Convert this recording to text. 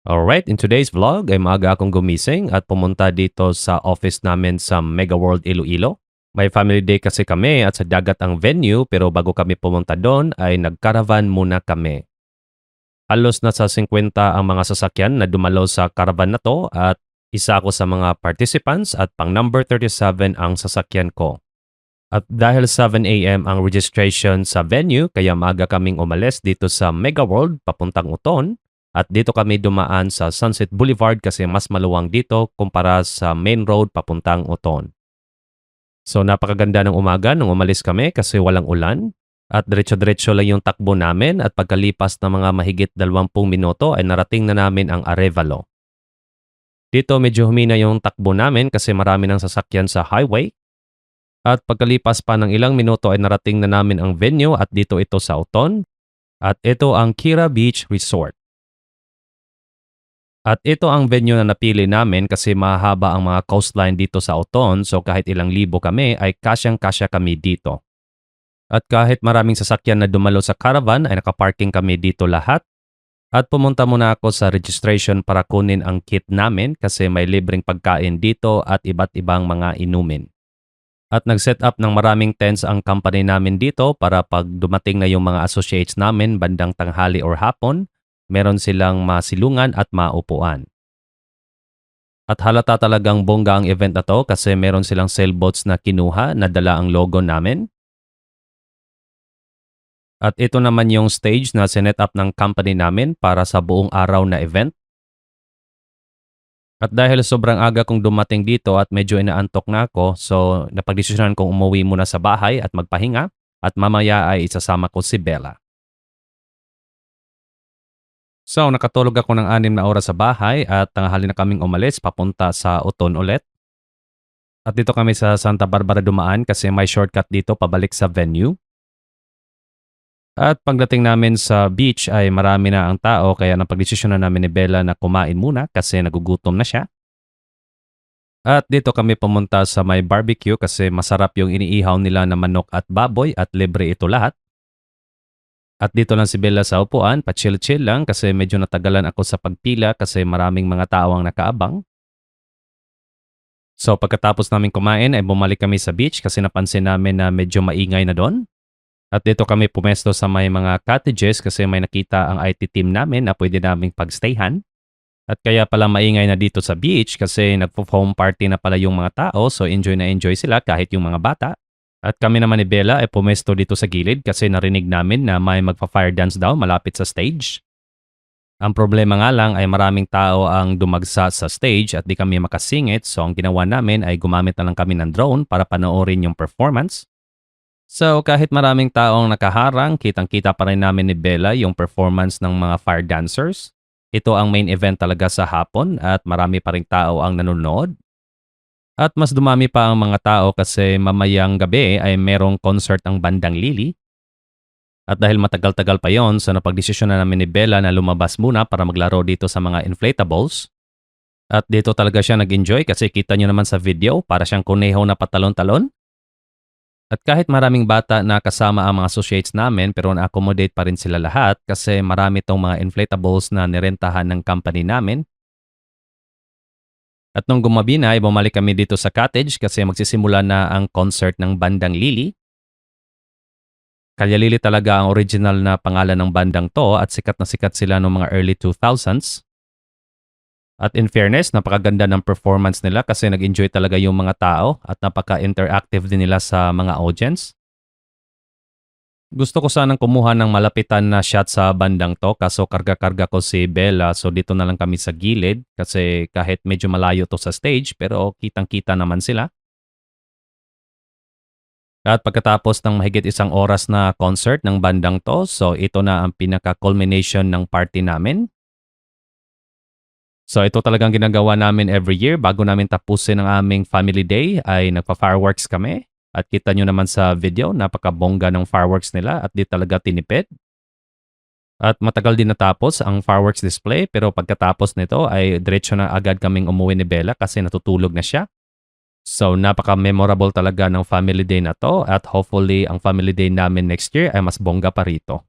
Alright, in today's vlog ay maaga akong gumising at pumunta dito sa office namin sa Mega World Iloilo. May family day kasi kami at sa dagat ang venue pero bago kami pumunta doon ay nag-caravan muna kami. Halos nasa 50 ang mga sasakyan na dumalo sa caravan na to at isa ako sa mga participants at pang number 37 ang sasakyan ko. At dahil 7 a.m. ang registration sa venue kaya maaga kaming umalis dito sa Mega World papuntang Uton. At dito kami dumaan sa Sunset Boulevard kasi mas maluwang dito kumpara sa main road papuntang Uton. So napakaganda ng umaga nung umalis kami kasi walang ulan at diretso-diretso lang yung takbo namin at pagkalipas ng mga mahigit 20 minuto ay narating na namin ang Arevalo. Dito medyo humina yung takbo namin kasi marami ng sasakyan sa highway at pagkalipas pa ng ilang minuto ay narating na namin ang venue at dito ito sa Uton at ito ang Kira Beach Resort. At ito ang venue na napili namin kasi mahaba ang mga coastline dito sa Uton so kahit ilang libo kami ay kasyang-kasya kami dito. At kahit maraming sasakyan na dumalo sa caravan ay nakaparking kami dito lahat. At pumunta muna ako sa registration para kunin ang kit namin kasi may libreng pagkain dito at iba't ibang mga inumin. At nag-set up ng maraming tents ang company namin dito para pag dumating na yung mga associates namin bandang tanghali or hapon, meron silang masilungan at maupuan. At halata talagang bongga ang event na to kasi meron silang sailboats na kinuha na dala ang logo namin. At ito naman yung stage na sinet up ng company namin para sa buong araw na event. At dahil sobrang aga kong dumating dito at medyo inaantok na ako, so napagdesisyonan kong umuwi muna sa bahay at magpahinga at mamaya ay isasama ko si Bella. So, nakatulog ako ng 6 na oras sa bahay at tanghali na kaming umalis papunta sa Uton ulit. At dito kami sa Santa Barbara dumaan kasi may shortcut dito pabalik sa venue. At pagdating namin sa beach ay marami na ang tao kaya napagdesisyon na namin ni Bella na kumain muna kasi nagugutom na siya. At dito kami pumunta sa may barbecue kasi masarap yung iniihaw nila na manok at baboy at libre ito lahat. At dito lang si Bella sa upuan, pa-chill-chill lang kasi medyo natagalan ako sa pagpila kasi maraming mga tao ang nakaabang. So pagkatapos namin kumain ay bumalik kami sa beach kasi napansin namin na medyo maingay na doon. At dito kami pumesto sa may mga cottages kasi may nakita ang IT team namin na pwede naming pagstayhan. At kaya pala maingay na dito sa beach kasi nagpo-foam party na pala yung mga tao so enjoy na enjoy sila kahit yung mga bata. At kami naman ni Bella ay pumesto dito sa gilid kasi narinig namin na may magpa-fire dance daw malapit sa stage. Ang problema nga lang ay maraming tao ang dumagsa sa stage at di kami makasingit so ang ginawa namin ay gumamit na lang kami ng drone para panoorin yung performance. So kahit maraming tao ang nakaharang, kitang-kita pa rin namin ni Bella yung performance ng mga fire dancers. Ito ang main event talaga sa hapon at marami pa ring tao ang nanonood. At mas dumami pa ang mga tao kasi mamayang gabi ay merong concert ang Bandang Lili. At dahil matagal-tagal pa yon, so napagdesisyon na namin ni Bella na lumabas muna para maglaro dito sa mga inflatables. At dito talaga siya nag-enjoy kasi kita nyo naman sa video para siyang kuneho na patalon-talon. At kahit maraming bata na kasama ang mga associates namin pero na-accommodate pa rin sila lahat kasi marami tong mga inflatables na nirentahan ng company namin. At nung gumabi na, ay bumalik kami dito sa cottage kasi magsisimula na ang concert ng Bandang Lili. Kalya Lili talaga ang original na pangalan ng bandang to at sikat na sikat sila noong mga early 2000s. At in fairness, napakaganda ng performance nila kasi nag-enjoy talaga yung mga tao at napaka-interactive din nila sa mga audience. Gusto ko sanang kumuha ng malapitan na shot sa bandang to kaso karga-karga ko si Bella so dito na lang kami sa gilid kasi kahit medyo malayo to sa stage pero kitang-kita naman sila. At pagkatapos ng mahigit 1 oras na concert ng bandang to so ito na ang pinaka-culmination ng party namin. So ito talagang ginagawa namin every year bago namin tapusin ang aming family day ay nagpa-fireworks kami. At kita nyo naman sa video, napakabongga ng fireworks nila at di talaga tinipid. At matagal din natapos ang fireworks display pero pagkatapos nito ay diretso na agad kaming umuwi ni Bella kasi natutulog na siya. So napaka-memorable talaga ng family day na to at hopefully ang family day namin next year ay mas bongga pa rito.